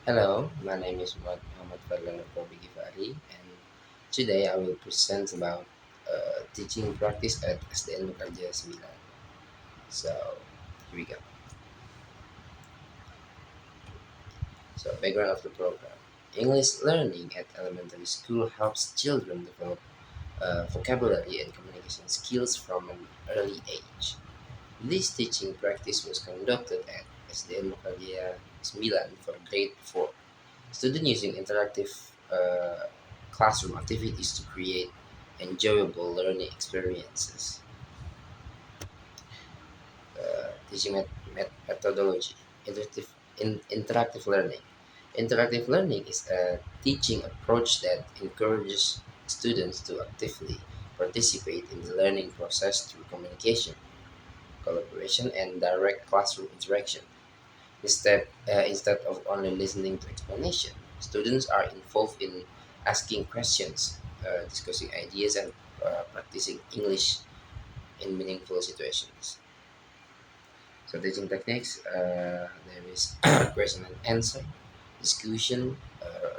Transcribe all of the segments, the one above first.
Hello, my name is Muhammad Fadlan Gifari, and today I will present about teaching practice at SDN Bekerja 9. So, here we go. So, background of the program. English learning at elementary school helps children develop vocabulary and communication skills from an early age. This teaching practice was conducted at SDN Bekerja 9 for grade 4. Students using interactive classroom activities to create enjoyable learning experiences. Teaching methodology. Interactive learning. Interactive learning is a teaching approach that encourages students to actively participate in the learning process through communication, collaboration, and direct classroom interaction. Instead of only listening to explanation, students are involved in asking questions, discussing ideas, and practicing English in meaningful situations. So, teaching techniques, there is question and answer, discussion,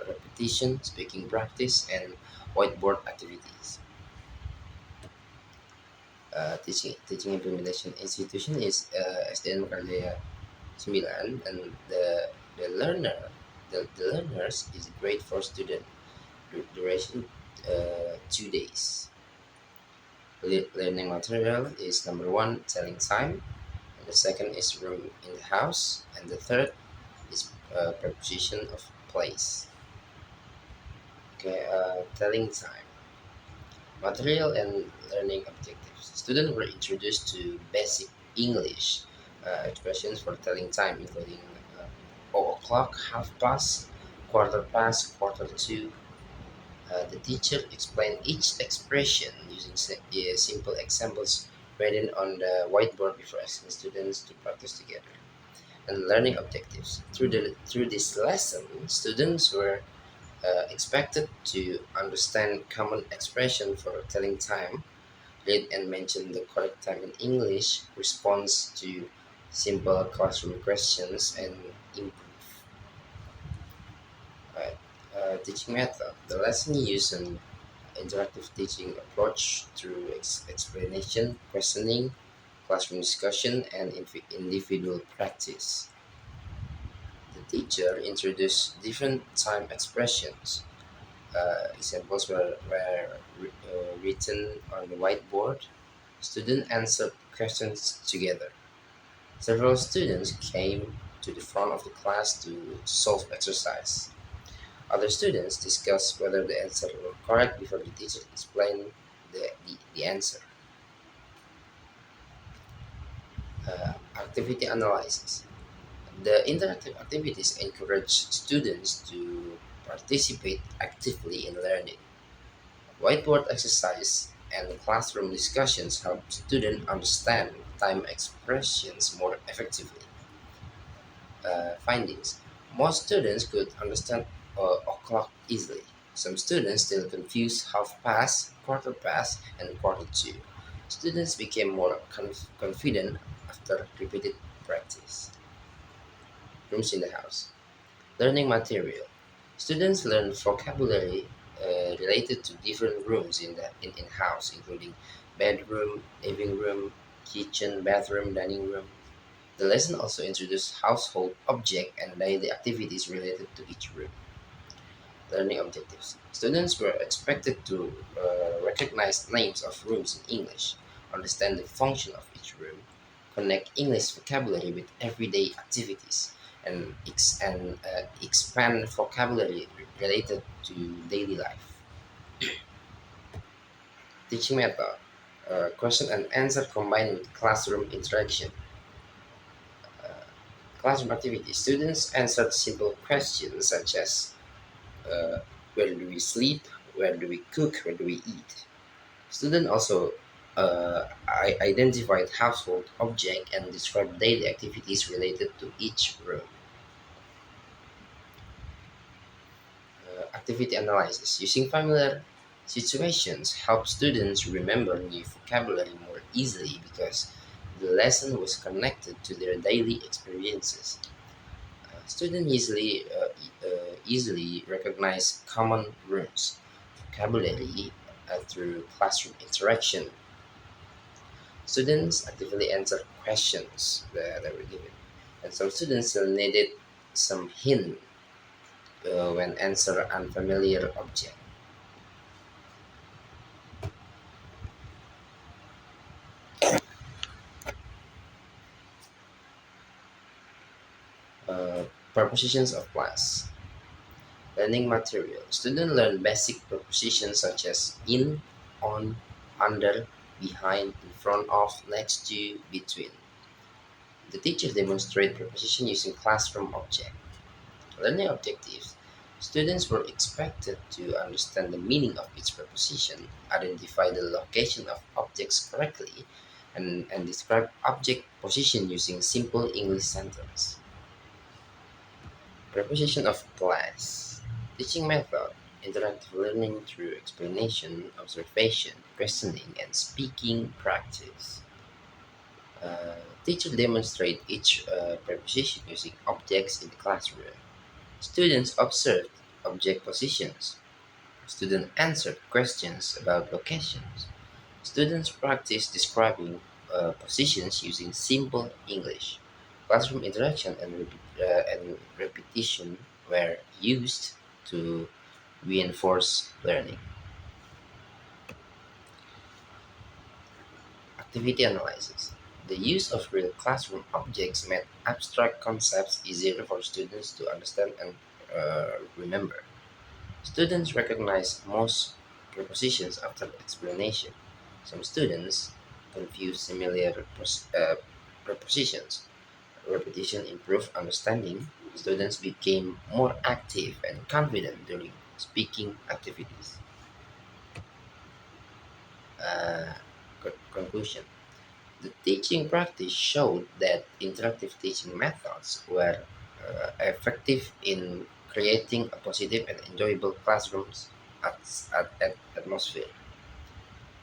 repetition, speaking practice, and whiteboard activities. Teaching implementation institution is SDN Karya 9, and the learners is grade for student. Duration 2 days. Learning material is number one, telling time, and the second is room in the house, and the third is preposition of place. Okay, telling time. Material and learning objectives. Students were introduced to basic English expressions for telling time, including 4 o'clock, half past, quarter past, quarter to. The teacher explained each expression using simple examples written on the whiteboard before asking students to practice together. And learning objectives. Through this lesson, students were expected to understand common expression for telling time, read and mention the correct time in English, response to simple classroom questions, and improve. Right. Teaching method. The lesson used an interactive teaching approach through explanation, questioning, classroom discussion, and individual practice. The teacher introduced different time expressions. Examples were written on the whiteboard. Students answered questions together. Several students came to the front of the class to solve exercise. Other students discussed whether the answer were correct before the teacher explained the answer. Activity analysis. The interactive activities encourage students to participate actively in learning. Whiteboard exercise and classroom discussions help students understand time expressions more effectively. Findings. Most students could understand o'clock easily. Some students still confuse half past, quarter past, and quarter to. Students became more confident after repeated practice. Rooms in the house. Learning material. Students learn vocabulary related to different rooms in house, including bedroom, living room, kitchen, bathroom, dining room. The lesson also introduced household object and daily activities related to each room. Learning objectives. Students were expected to recognize names of rooms in English, understand the function of each room, connect English vocabulary with everyday activities, and expand vocabulary related to daily life. Teaching method. Question and answer combined with classroom interaction. Classroom activities. Students answered simple questions such as uh, where do we sleep, where do we cook, where do we eat. Students also identified household object and described daily activities related to each room. Activity analysis. Using familiar situations help students remember new vocabulary more easily because the lesson was connected to their daily experiences. Students easily recognize common words, vocabulary through classroom interaction. Students actively answer questions that were given, and some students still needed some hint when answer unfamiliar object. Uh, Prepositions of class. Learning material. Students learn basic prepositions such as in, on, under, behind, in front of, next to, between. The teacher demonstrates preposition using classroom object. Learning objectives. Students were expected to understand the meaning of each preposition, identify the location of objects correctly, and describe object position using simple English sentence. Preposition of class. Teaching method. Interactive learning through explanation, observation, questioning, and speaking practice. Teacher demonstrate each preposition using objects in the classroom. Students observed object positions. Students answered questions about locations. Students practice describing positions using simple English. Classroom interaction and repetition were used to reinforce learning. Activity analysis. The use of real classroom objects made abstract concepts easier for students to understand and remember. Students recognize most prepositions after explanation. Some students confuse similar prepositions. Repetition improved understanding. Students became more active and confident during speaking activities. Uh, Conclusion. The teaching practice showed that interactive teaching methods were effective in creating a positive and enjoyable classrooms atmosphere.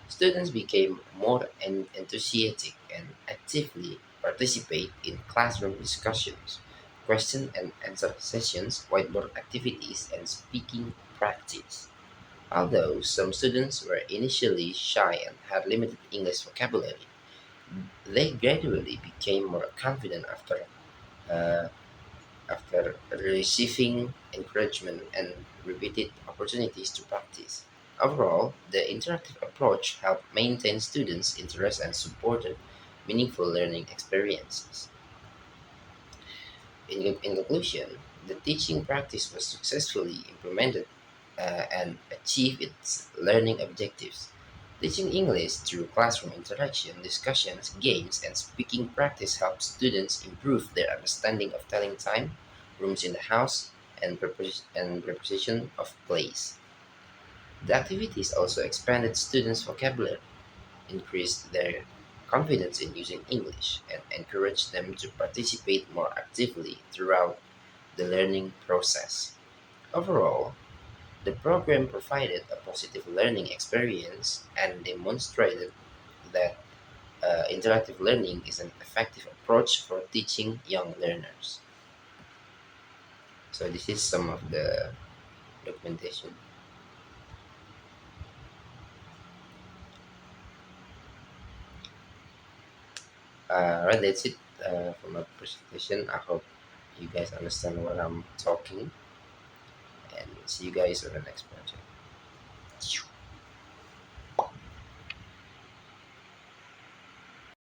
Students became more enthusiastic and actively participate in classroom discussions, question and answer sessions, whiteboard activities, and speaking practice. Although some students were initially shy and had limited English vocabulary, they gradually became more confident uh, after receiving encouragement and repeated opportunities to practice. Overall, the interactive approach helped maintain students' interest and supported meaningful learning experiences. In conclusion, the teaching practice was successfully implemented and achieved its learning objectives. Teaching English through classroom interaction, discussions, games, and speaking practice helps students improve their understanding of telling time, rooms in the house, and preposition of place. The activities also expanded students' vocabulary, increased their confidence in using English, and encouraged them to participate more actively throughout the learning process. Overall, the program provided a positive learning experience and demonstrated that interactive learning is an effective approach for teaching young learners. So this is some of the documentation. Right, that's it for my presentation. I hope you guys understand what I'm talking, and see you guys on the next project.